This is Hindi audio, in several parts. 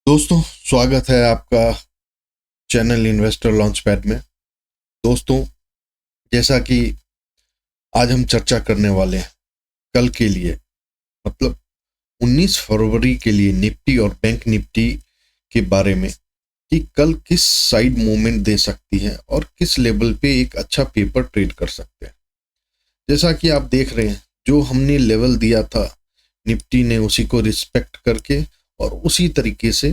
दोस्तों, स्वागत है आपका चैनल इन्वेस्टर लॉन्च पैड में। दोस्तों, जैसा कि आज हम चर्चा करने वाले हैं कल के लिए, मतलब 19 फरवरी के लिए निफ्टी और बैंक निफ्टी के बारे में, कि कल किस साइड मूवमेंट दे सकती है और किस लेवल पे एक अच्छा पेपर ट्रेड कर सकते हैं। जैसा कि आप देख रहे हैं, जो हमने लेवल दिया था निफ्टी ने उसी को रिस्पेक्ट करके और उसी तरीके से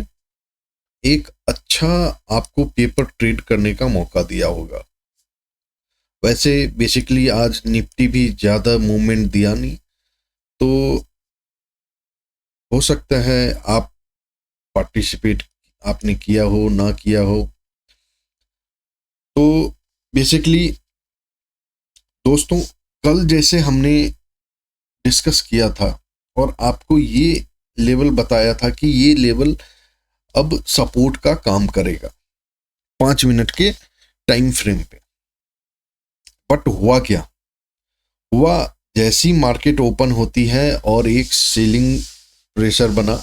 एक अच्छा आपको पेपर ट्रेड करने का मौका दिया होगा। वैसे बेसिकली आज निफ्टी भी ज़्यादा मूवमेंट दिया नहीं, तो हो सकता है आप पार्टिसिपेट आपने किया हो ना किया हो। तो बेसिकली दोस्तों, कल जैसे हमने डिस्कस किया था और आपको ये लेवल बताया था कि ये लेवल अब सपोर्ट का काम करेगा 5 मिनट के टाइम फ्रेम पे। बट हुआ क्या? हुआ, जैसी मार्केट ओपन होती है और एक सेलिंग प्रेशर बना,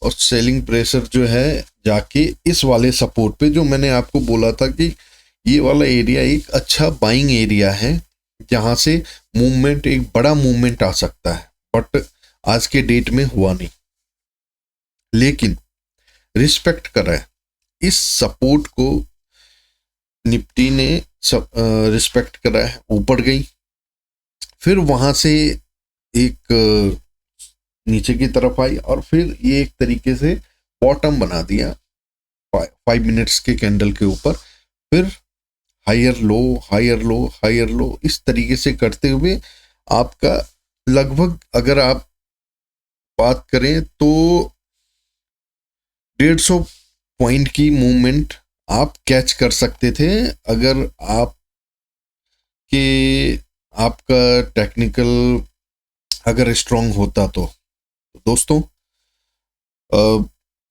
और सेलिंग प्रेशर जो है जाके इस वाले सपोर्ट पे, जो मैंने आपको बोला था कि ये वाला एरिया एक अच्छा बाइंग एरिया है जहां से मूवमेंट, एक बड़ा मूवमेंट आ सकता है। बट आज के डेट में हुआ नहीं, लेकिन रिस्पेक्ट करा है इस सपोर्ट को। निफ्टी ने रिस्पेक्ट करा है, ऊपर गई, फिर वहां से एक नीचे की तरफ आई और फिर ये एक तरीके से बॉटम बना दिया 5 मिनट्स के कैंडल के ऊपर। फिर higher low, higher low, higher low, इस तरीके से करते हुए आपका लगभग, अगर आप बात करें तो 150 पॉइंट की मूवमेंट आप कैच कर सकते थे, अगर आप के आपका टेक्निकल अगर स्ट्रांग होता तो। दोस्तों,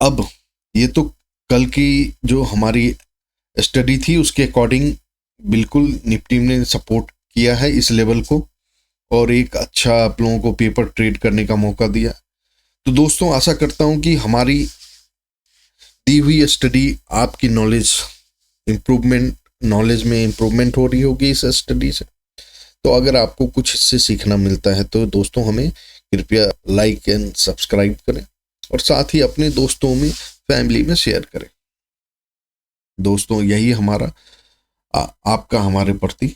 अब ये तो कल की जो हमारी स्टडी थी उसके अकॉर्डिंग बिल्कुल निफ्टी ने सपोर्ट किया है इस लेवल को और एक अच्छा आप लोगों को पेपर ट्रेड करने का मौका दिया। तो दोस्तों, आशा करता हूं कि हमारी दी हुई स्टडी आपकी नॉलेज में इम्प्रूवमेंट हो रही होगी इस स्टडी से। तो अगर आपको कुछ इससे सीखना मिलता है तो दोस्तों, हमें कृपया लाइक एंड सब्सक्राइब करें और साथ ही अपने दोस्तों में, फैमिली में शेयर करें। दोस्तों, यही हमारा आपका हमारे प्रति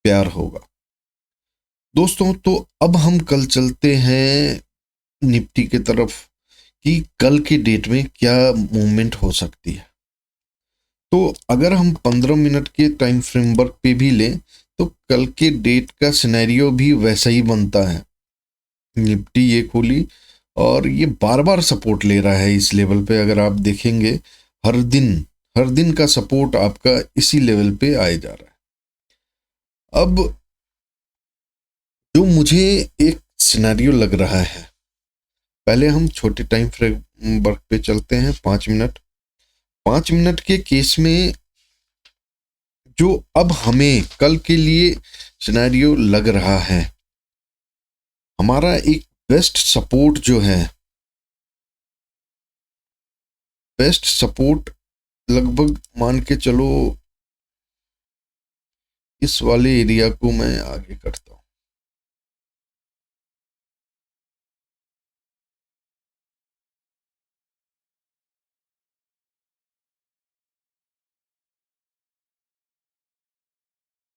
प्यार होगा। दोस्तों, तो अब हम कल चलते हैं निफ्टी की तरफ कि कल के डेट में क्या मूवमेंट हो सकती है। तो अगर हम 15 मिनट के टाइम फ्रेमवर्क पे भी लें तो कल के डेट का सिनेरियो भी वैसा ही बनता है। निफ्टी ये खुली और ये बार बार सपोर्ट ले रहा है इस लेवल पे। अगर आप देखेंगे, हर दिन हर दिन का सपोर्ट आपका इसी लेवल पे आए जा रहा है। अब जो मुझे एक सिनेरियो लग रहा है, पहले हम छोटे टाइम फ्रेम वर्क पे चलते हैं। 5 मिनट, 5 मिनट के केस में जो अब हमें कल के लिए सिनेरियो लग रहा है, हमारा एक बेस्ट सपोर्ट जो है, बेस्ट सपोर्ट लगभग मान के चलो, इस वाले एरिया को मैं आगे करता हूं।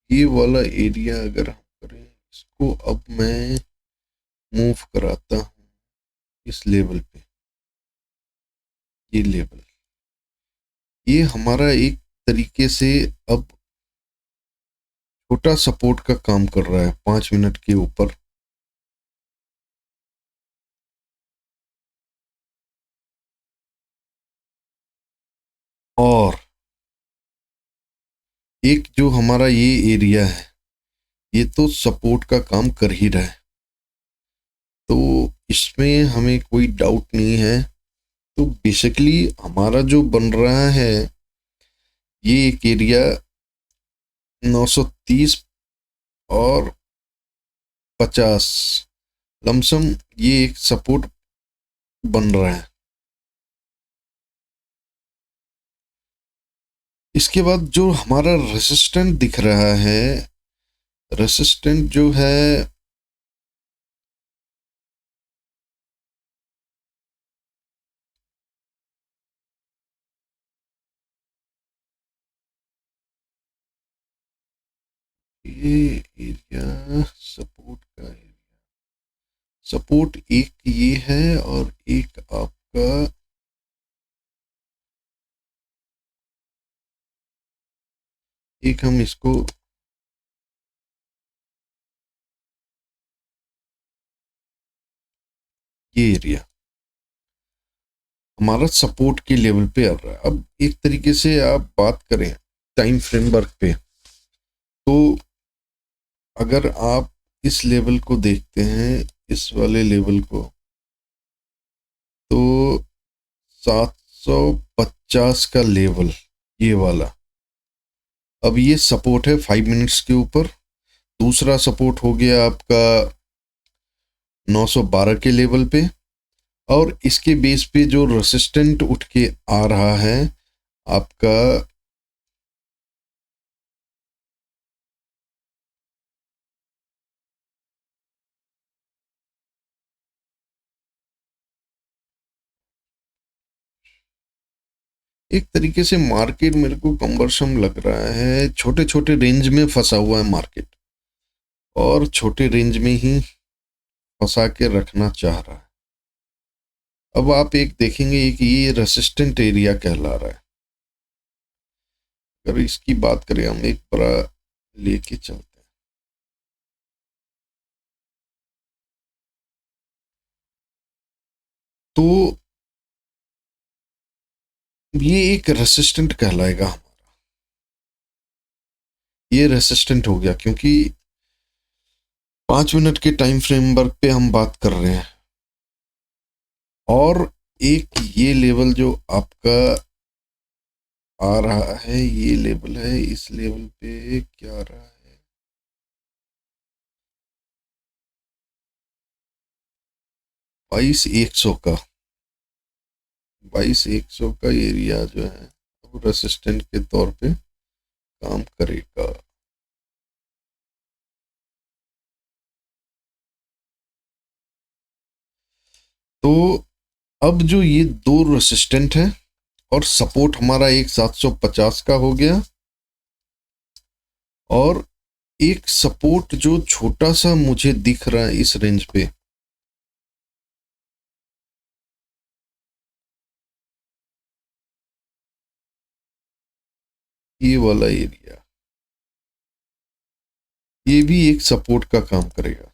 ये वाला एरिया अगर हम करें, इसको अब मैं मूव कराता हूं इस लेवल पे। ये लेवल, ये हमारा एक तरीके से अब छोटा सपोर्ट का काम कर रहा है 5 मिनट के ऊपर। और एक जो हमारा ये एरिया है, ये तो सपोर्ट का काम कर ही रहा है, तो इसमें हमें कोई डाउट नहीं है। तो बेसिकली हमारा जो बन रहा है, ये एक एरिया 930 और 50 लमसम, ये एक सपोर्ट बन रहा है। इसके बाद जो हमारा रेसिस्टेंट दिख रहा है, रेसिस्टेंट जो है ये एरिया सपोर्ट का एरिया, सपोर्ट एक ये है और एक आपका एक हम इसको ये एरिया हमारा सपोर्ट के लेवल पे आ रहा है। अब एक तरीके से आप बात करें टाइम फ्रेमवर्क पे, तो अगर आप इस लेवल को देखते हैं, इस वाले लेवल को, तो 750 का लेवल ये वाला, अब ये सपोर्ट है 5 मिनट्स के ऊपर। दूसरा सपोर्ट हो गया आपका 912 के लेवल पे, और इसके बेस पे जो रेसिस्टेंट उठ के आ रहा है आपका एक तरीके से मार्केट मेरे को कम्बरसम लग रहा है, छोटे छोटे रेंज में फंसा हुआ है मार्केट, और छोटे रेंज में ही फंसा के रखना चाह रहा है। अब आप एक देखेंगे कि ये रेसिस्टेंट एरिया कहला रहा है। अगर इसकी बात करें, हम एक बड़ा लेके चलते हैं, तो ये एक रेसिस्टेंट कहलाएगा हमारा, ये रेसिस्टेंट हो गया, क्योंकि 5 मिनट के टाइम फ्रेमवर्क पे हम बात कर रहे हैं। और एक ये लेवल जो आपका आ रहा है, ये लेवल है, इस लेवल पे क्या आ रहा है, 22,100 का, 22,100 का एरिया जो है वो रेसिस्टेंट के तौर पे काम करेगा। तो अब जो ये दो रेसिस्टेंट है और सपोर्ट हमारा एक 750 का हो गया, और एक सपोर्ट जो छोटा सा मुझे दिख रहा है इस रेंज पे, ये वाला एरिया, ये भी एक सपोर्ट का काम करेगा।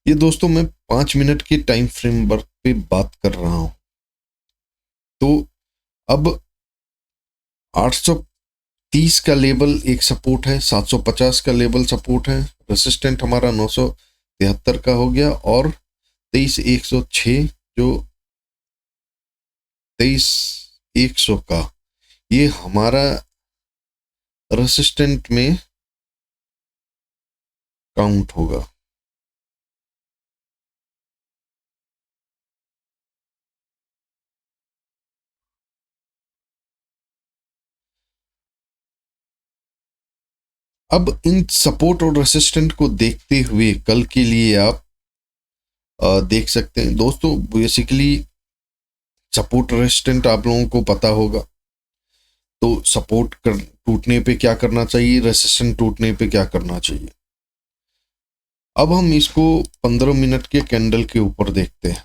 ये दोस्तों मैं 5 मिनट के टाइम फ्रेमवर्क पे बात कर रहा हूं। तो अब 830 का लेवल एक सपोर्ट है, 750 का लेवल सपोर्ट है, रेसिस्टेंट हमारा 973 का हो गया, और 23,106 जो 23,100 का, ये हमारा रेसिस्टेंट में काउंट होगा। अब इन सपोर्ट और रेसिस्टेंट को देखते हुए कल के लिए आप देख सकते हैं दोस्तों। बेसिकली सपोर्ट रेसिस्टेंट आप लोगों को पता होगा, तो सपोर्ट टूटने पे क्या करना चाहिए, रेसिस्टेंट टूटने पे क्या करना चाहिए। अब हम इसको 15 मिनट के कैंडल के ऊपर देखते हैं।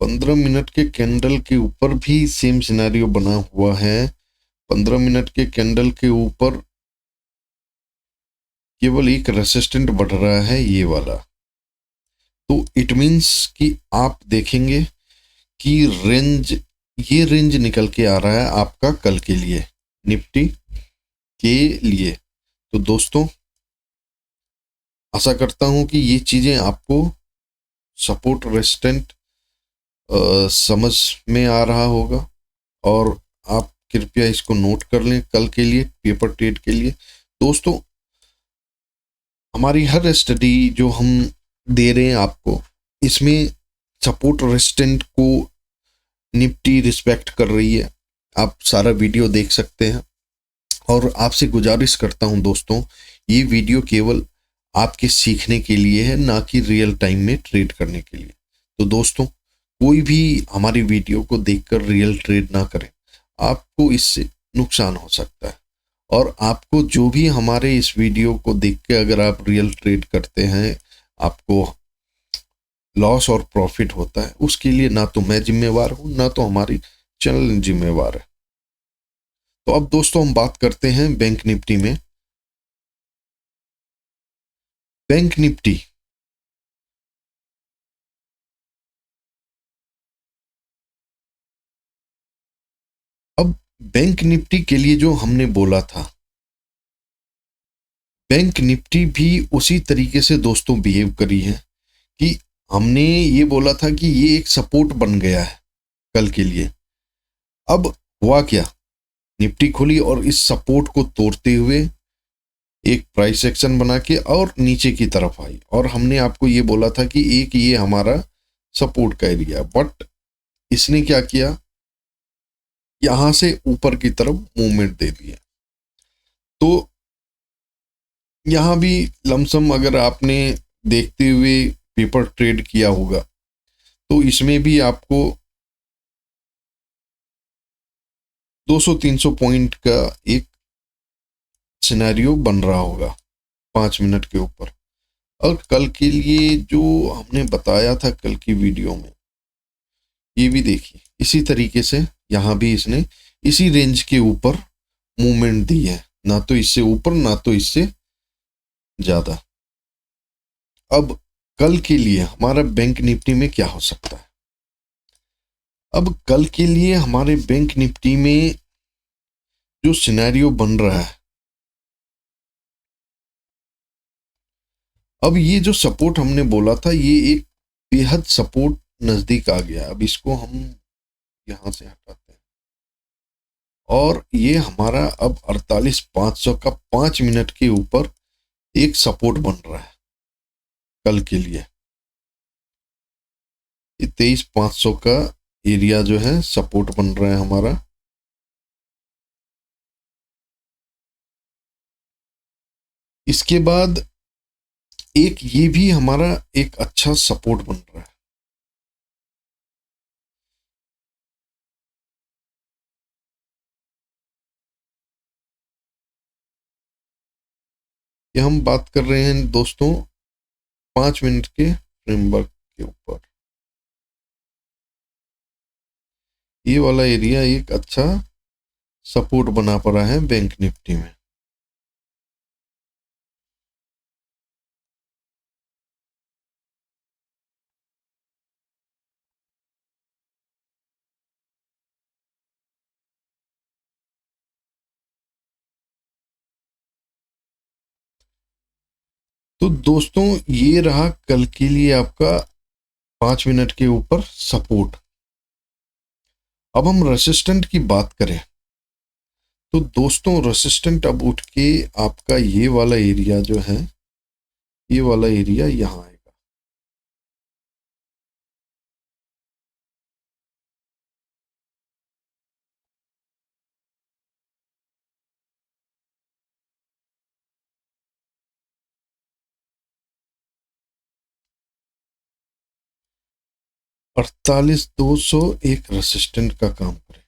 15 मिनट के कैंडल के ऊपर भी सेम सिनेरियो बना हुआ है। 15 मिनट के कैंडल के ऊपर केवल एक रेसिस्टेंट बढ़ रहा है, ये वाला। तो इट मीन्स कि आप देखेंगे कि रेंज, ये रेंज निकल के आ रहा है आपका कल के लिए, निफ्टी के लिए। तो दोस्तों आशा करता हूं कि ये चीजें आपको सपोर्ट रेसिस्टेंट समझ में आ रहा होगा, और आप कृपया इसको नोट कर लें कल के लिए, पेपर ट्रेड के लिए। दोस्तों हमारी हर स्टडी जो हम दे रहे हैं आपको। इसमें सपोर्ट रेजिस्टेंट को निफ्टी रिस्पेक्ट कर रही है, आप सारा वीडियो देख सकते हैं। और आपसे गुजारिश करता हूं दोस्तों, ये वीडियो केवल आपके सीखने के लिए है, ना कि रियल टाइम में ट्रेड करने के लिए। तो दोस्तों, कोई भी हमारी वीडियो को देखकर रियल ट्रेड ना करें, आपको इससे नुकसान हो सकता है। और आपको जो भी हमारे इस वीडियो को देख के अगर आप रियल ट्रेड करते हैं, आपको लॉस और प्रॉफिट होता है, उसके लिए ना तो मैं जिम्मेवार हूं, ना तो हमारी चैनल जिम्मेवार है। तो अब दोस्तों हम बात करते हैं बैंक निफ्टी में। बैंक निफ्टी अब बैंक निफ्टी के लिए जो हमने बोला था, बैंक निफ्टी भी उसी तरीके से दोस्तों बिहेव करी है कि हमने ये बोला था कि ये एक सपोर्ट बन गया है कल के लिए। अब हुआ क्या, निफ्टी खुली और इस सपोर्ट को तोड़ते हुए एक प्राइस एक्शन बना के और नीचे की तरफ आई, और हमने आपको ये बोला था कि एक ये हमारा सपोर्ट का एरिया, बट इसने क्या किया, यहां से ऊपर की तरफ मूवमेंट दे दिया। तो यहां भी लमसम अगर आपने देखते हुए पेपर ट्रेड किया होगा, तो इसमें भी आपको 200-300 पॉइंट का एक सिनेरियो बन रहा होगा 5 मिनट के ऊपर। और कल के लिए जो हमने बताया था कल की वीडियो में, ये भी देखिए इसी तरीके से यहां भी इसने इसी रेंज के ऊपर मूवमेंट दी है, ना तो इससे ऊपर ना तो इससे ज्यादा। अब कल के लिए हमारा बैंक निफ्टी में क्या हो सकता है? अब कल के लिए हमारे बैंक निफ्टी में जो सिनेरियो बन रहा है, अब ये जो सपोर्ट हमने बोला था, ये एक बेहद सपोर्ट नजदीक आ गया। अब इसको हम यहां से हटाते हैं, और ये हमारा अब 48,500 का 5 मिनट के ऊपर एक सपोर्ट बन रहा है कल के लिए। ये 23,500 का एरिया जो है सपोर्ट बन रहा है हमारा। इसके बाद एक ये भी हमारा एक अच्छा सपोर्ट बन रहा है। ये हम बात कर रहे हैं दोस्तों 5 मिनट के फ्रेमवर्क के ऊपर। ये वाला एरिया एक अच्छा सपोर्ट बना पड़ा है बैंक निफ्टी में। तो दोस्तों, ये रहा कल के लिए आपका 5 मिनट के ऊपर सपोर्ट। अब हम रेसिस्टेंट की बात करें, तो दोस्तों रेसिस्टेंट अब उठ के आपका ये वाला एरिया जो है, ये वाला एरिया यहां आएगा। 48,200 एक रेसिस्टेंट का काम करेगा।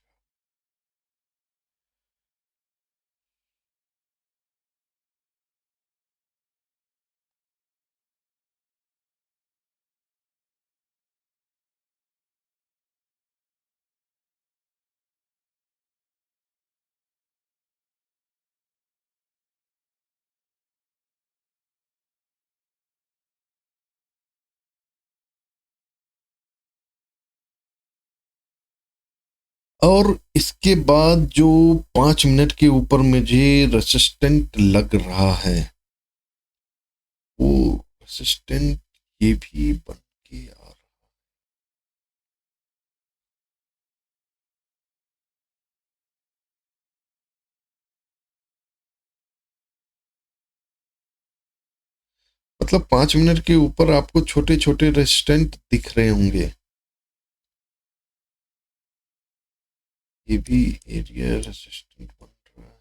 और इसके बाद जो 5 मिनट के ऊपर मुझे रेसिस्टेंट लग रहा है, वो रेसिस्टेंट ये भी बन के आ रहा है। मतलब 5 मिनट के ऊपर आपको छोटे छोटे रेजिस्टेंट दिख रहे होंगे। ये भी एरिया रेजिस्टेंट बन रहा है।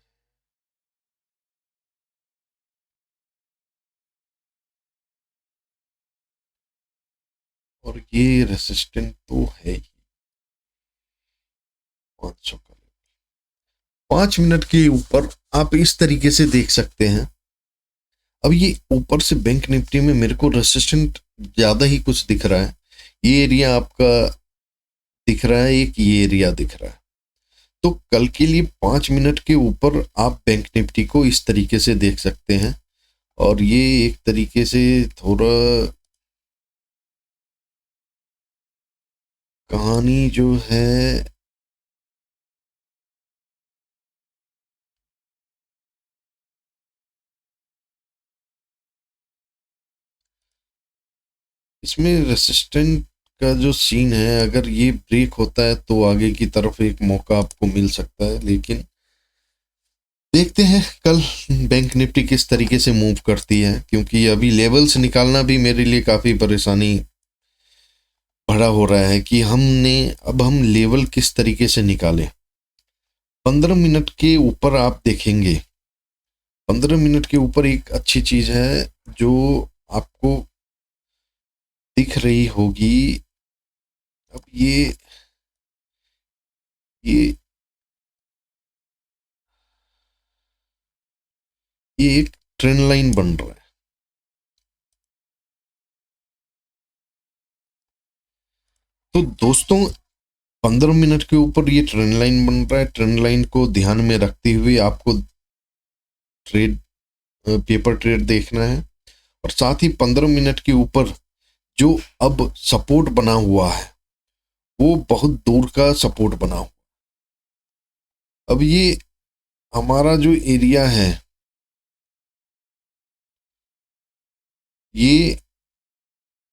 और ये रेजिस्टेंट तो है ही 500 का। 5 मिनट के ऊपर आप इस तरीके से देख सकते हैं। अब ये ऊपर से बैंक निफ्टी में मेरे को रेसिस्टेंट ज्यादा ही कुछ दिख रहा है। ये एरिया आपका दिख रहा है, एक ये एरिया दिख रहा है। तो कल के लिए 5 मिनट के ऊपर आप बैंक निफ्टी को इस तरीके से देख सकते हैं। और ये एक तरीके से थोड़ा कहानी जो है इसमें रेसिस्टेंट का जो सीन है, अगर ये ब्रेक होता है तो आगे की तरफ एक मौका आपको मिल सकता है। लेकिन देखते हैं कल बैंक निफ्टी किस तरीके से मूव करती है, क्योंकि अभी लेवल्स निकालना भी मेरे लिए काफ़ी परेशानी भरा हो रहा है कि अब हम लेवल किस तरीके से निकालें। 15 मिनट के ऊपर आप देखेंगे, 15 मिनट के ऊपर एक अच्छी चीज़ है जो आपको दिख रही होगी। अब ये ये एक ट्रेंड लाइन बन रहा है। तो दोस्तों 15 मिनट के ऊपर ये ट्रेंड लाइन बन रहा है। ट्रेंड लाइन को ध्यान में रखते हुए आपको ट्रेड पेपर ट्रेड देखना है। और साथ ही 15 मिनट के ऊपर जो अब सपोर्ट बना हुआ है वो बहुत दूर का सपोर्ट बना हुआ। अब ये हमारा जो एरिया है ये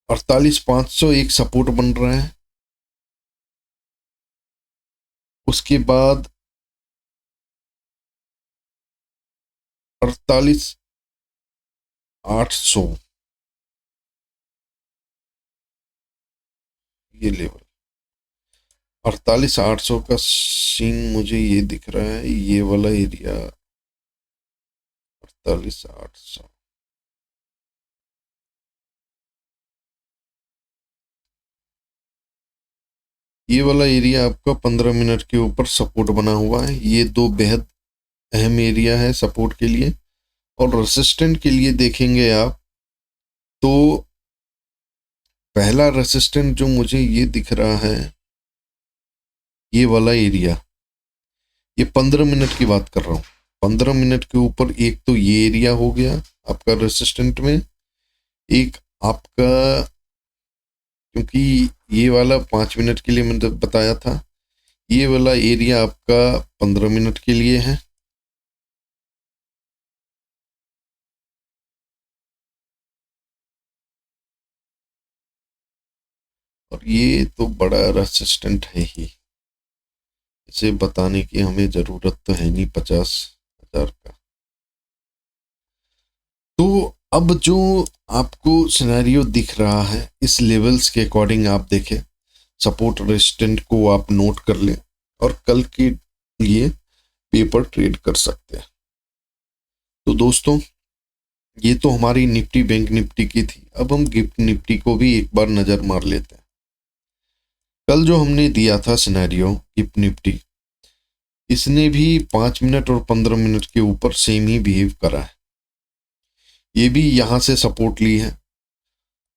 48,500 एक सपोर्ट बन रहा है। उसके बाद 48,800 ये लेवल। 48,800 का सीन मुझे ये दिख रहा है, ये वाला एरिया 48,800। ये वाला एरिया आपका 15 मिनट के ऊपर सपोर्ट बना हुआ है। ये दो बेहद अहम एरिया है सपोर्ट के लिए। और रेसिस्टेंट के लिए देखेंगे आप तो पहला रेसिस्टेंट जो मुझे ये दिख रहा है ये वाला एरिया, ये 15 मिनट की बात कर रहा हूँ। 15 मिनट के ऊपर एक तो ये एरिया हो गया आपका रेसिस्टेंट में, एक आपका, क्योंकि ये वाला 5 मिनट के लिए मैंने बताया था, ये वाला एरिया आपका 15 मिनट के लिए है। और ये तो बड़ा रेसिस्टेंट है ही, इसे बताने की हमें जरूरत तो है नहीं 50,000 का। तो अब जो आपको सिनेरियो दिख रहा है इस लेवल्स के अकॉर्डिंग आप देखें, सपोर्ट रेजिस्टेंट को आप नोट कर लें और कल के लिए पेपर ट्रेड कर सकते हैं। तो दोस्तों ये तो हमारी निफ्टी बैंक निफ्टी की थी। अब हम गिफ्ट निफ्टी को भी एक बार नजर मार लेते हैं। कल जो हमने दिया था सिनेरियो गिफ्ट निफ्टी, इसने भी 5 मिनट और 15 मिनट के ऊपर सेम ही बिहेव करा है। ये भी यहां से सपोर्ट ली है।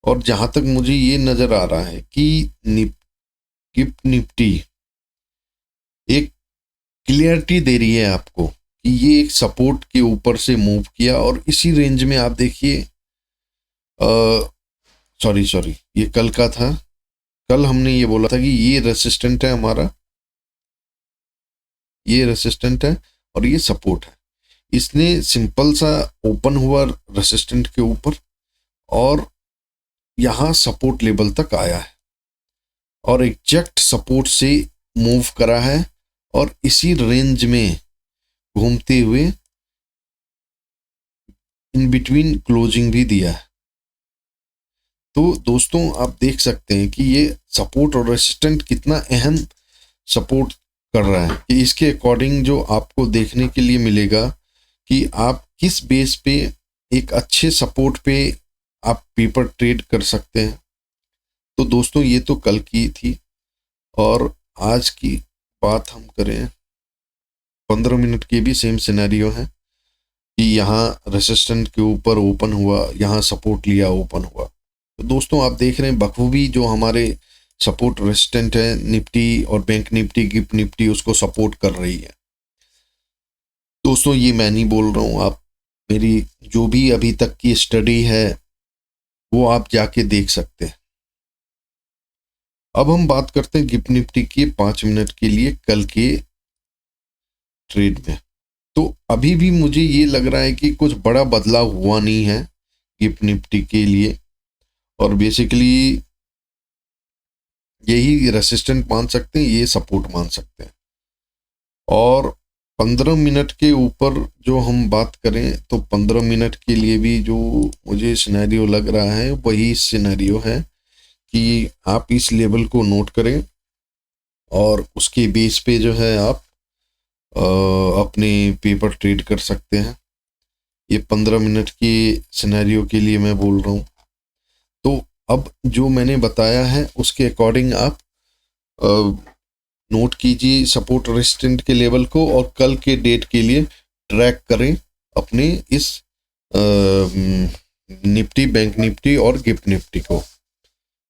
और जहां तक मुझे ये नजर आ रहा है कि गिफ्ट निफ्टी एक क्लियरिटी दे रही है आपको कि ये एक सपोर्ट के ऊपर से मूव किया और इसी रेंज में आप देखिए, सॉरी ये कल का था। कल हमने ये बोला था कि ये रेसिस्टेंट है हमारा, ये रेसिस्टेंट है और ये सपोर्ट है। इसने सिंपल सा ओपन हुआ रेसिस्टेंट के ऊपर और यहां सपोर्ट लेवल तक आया है और एग्जैक्ट सपोर्ट से मूव करा है और इसी रेंज में घूमते हुए इन बिटवीन क्लोजिंग भी दिया है। तो दोस्तों आप देख सकते हैं कि ये सपोर्ट और रेसिस्टेंट कितना अहम सपोर्ट कर रहा है, कि इसके अकॉर्डिंग जो आपको देखने के लिए मिलेगा कि आप किस बेस पे एक अच्छे सपोर्ट पे आप पेपर ट्रेड कर सकते हैं। तो दोस्तों ये तो कल की थी, और आज की बात हम करें 15 मिनट के भी सेम सिनेरियो है कि यहाँ रेसिस्टेंट के ऊपर ओपन हुआ, यहाँ सपोर्ट लिया, ओपन हुआ। तो दोस्तों आप देख रहे हैं बखूबी जो हमारे सपोर्ट रेसिस्टेंट है, निफ्टी और बैंक निफ्टी, गिफ्ट निफ्टी उसको सपोर्ट कर रही है। दोस्तों ये मैं नहीं बोल रहा हूँ, आप मेरी जो भी अभी तक की स्टडी है वो आप जाके देख सकते हैं। अब हम बात करते हैं गिफ्ट निफ्टी की 5 मिनट के लिए कल के ट्रेड में। तो अभी भी मुझे ये लग रहा है कि कुछ बड़ा बदलाव हुआ नहीं है गिफ्ट निफ्टी के लिए, और बेसिकली यही रेसिस्टेंट मान सकते हैं, ये सपोर्ट मान सकते हैं। और 15 मिनट के ऊपर जो हम बात करें तो 15 मिनट के लिए भी जो मुझे सिनेरियो लग रहा है वही सिनेरियो है कि आप इस लेवल को नोट करें और उसके बेस पे जो है आप अपने पेपर ट्रेड कर सकते हैं। ये 15 मिनट के सिनेरियो के लिए मैं बोल रहा हूँ। तो अब जो मैंने बताया है उसके अकॉर्डिंग आप नोट कीजिए सपोर्ट रेजिस्टेंट के लेवल को, और कल के डेट के लिए ट्रैक करें अपने इस निफ्टी, बैंक निफ्टी और गिफ्ट निफ्टी को।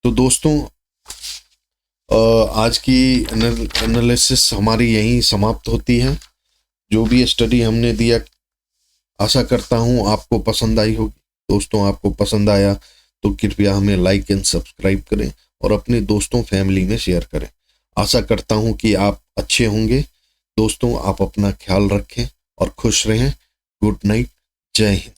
तो दोस्तों आज की एनालिसिस हमारी यहीं समाप्त होती है। जो भी स्टडी हमने दिया आशा करता हूँ आपको पसंद आई होगी। दोस्तों आपको पसंद आया तो कृपया हमें लाइक एंड सब्सक्राइब करें और अपने दोस्तों फैमिली में शेयर करें। आशा करता हूँ कि आप अच्छे होंगे। दोस्तों आप अपना ख्याल रखें और खुश रहें। गुड नाइट, जय हिंद।